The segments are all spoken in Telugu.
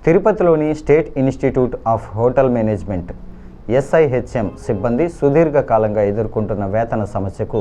తిరుపతిలోని state institute of hotel management SIHM సిబ్బంది సుదీర్ఘకాలంగా ఎదుర్కొంటున్న వేతన సమస్యకు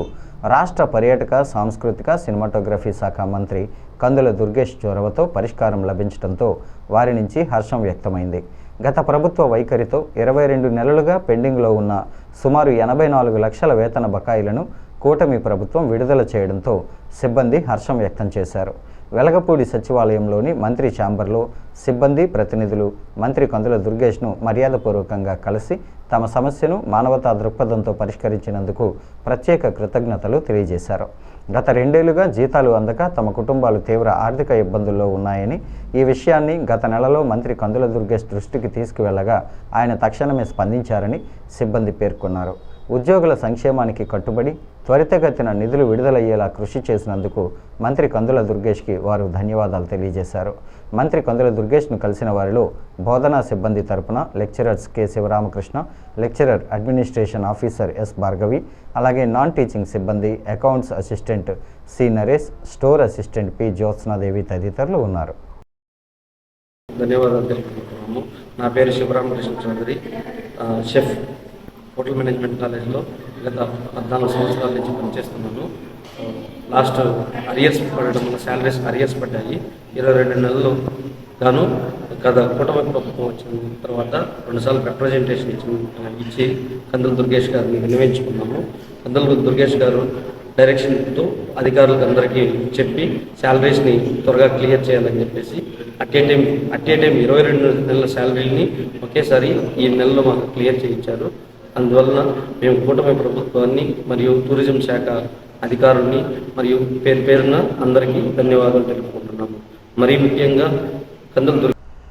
రాష్ట్ర పర్యాటక సాంస్కృతిక సినిమాటోగ్రఫీ శాఖ మంత్రి కందుల దుర్గేష్ చొరవతో పరిష్కారం లభించడంతో వారి నుంచి హర్షం వ్యక్తమైంది. గత ప్రభుత్వ వైఖరితో 22 నెలలుగా పెండింగ్లో ఉన్న సుమారు 84 లక్షల వేతన బకాయిలను కూటమి ప్రభుత్వం విడుదల చేయడంతో సిబ్బంది హర్షం వ్యక్తం చేశారు. వెలగపూడి సచివాలయంలోని మంత్రి ఛాంబర్లో సిబ్బంది ప్రతినిధులు మంత్రి కందుల దుర్గేష్ను మర్యాదపూర్వకంగా కలిసి తమ సమస్యను మానవతా దృక్పథంతో పరిష్కరించినందుకు ప్రత్యేక కృతజ్ఞతలు తెలియజేశారు. గత 2 ఏళ్లుగా జీతాలు అందక తమ కుటుంబాలు తీవ్ర ఆర్థిక ఇబ్బందుల్లో ఉన్నాయని, ఈ విషయాన్ని గత నెలలో మంత్రి కందుల దుర్గేష్ దృష్టికి తీసుకువెళ్లగా ఆయన తక్షణమే స్పందించారని సిబ్బంది పేర్కొన్నారు. ఉద్యోగుల సంక్షేమానికి కట్టుబడి త్వరితగతిన నిధులు విడుదలయ్యేలా కృషి చేసినందుకు మంత్రి కందుల దుర్గేష్కి వారు ధన్యవాదాలు తెలియజేశారు. మంత్రి కందుల దుర్గేష్ను కలిసిన వారిలో బోధనా సిబ్బంది తరపున lecturers K Sivaramakrishna, lecturer administration officer S Bhargavi, అలాగే నాన్ టీచింగ్ సిబ్బంది accounts assistant C Naresh, store assistant P Jyotsnadevi తదితరులు ఉన్నారు. ధన్యవాదాలు తెలుపుకుంటున్నాము. నా పేరు Sivaramakrishna Chowdary, chef hotel management కాలేజ్లో గత 14 సంవత్సరాల నుంచి పనిచేస్తున్నాను. లాస్ట్ అరియర్స్ పడడం వల్ల శాలరీస్ అరియర్స్ పడ్డాయి. 22 నెలలు గాను గత కూటమి ప్రభుత్వం వచ్చిన తర్వాత 2 సార్లు రిప్రజెంటేషన్ ఇచ్చి కందుల దుర్గేష్ గారిని విన్నవించుకున్నాము. కందుల దుర్గేష్ గారు డైరెక్షన్తో అధికారులకు అందరికీ చెప్పి శాలరీస్ని త్వరగా క్లియర్ చేయాలని చెప్పేసి అట్ ఏ టైం 22 నెలల శాలరీని ఒకేసారి ఈ నెలలో మాకు క్లియర్ చేయించారు. అందువలన మేము కూటమి ప్రభుత్వాన్ని మరియు టూరిజం శాఖ అధికారుల్ని మరియు పేరున అందరికీ ధన్యవాదాలు తెలుపుకుంటున్నాము. మరీ ముఖ్యంగా కందుల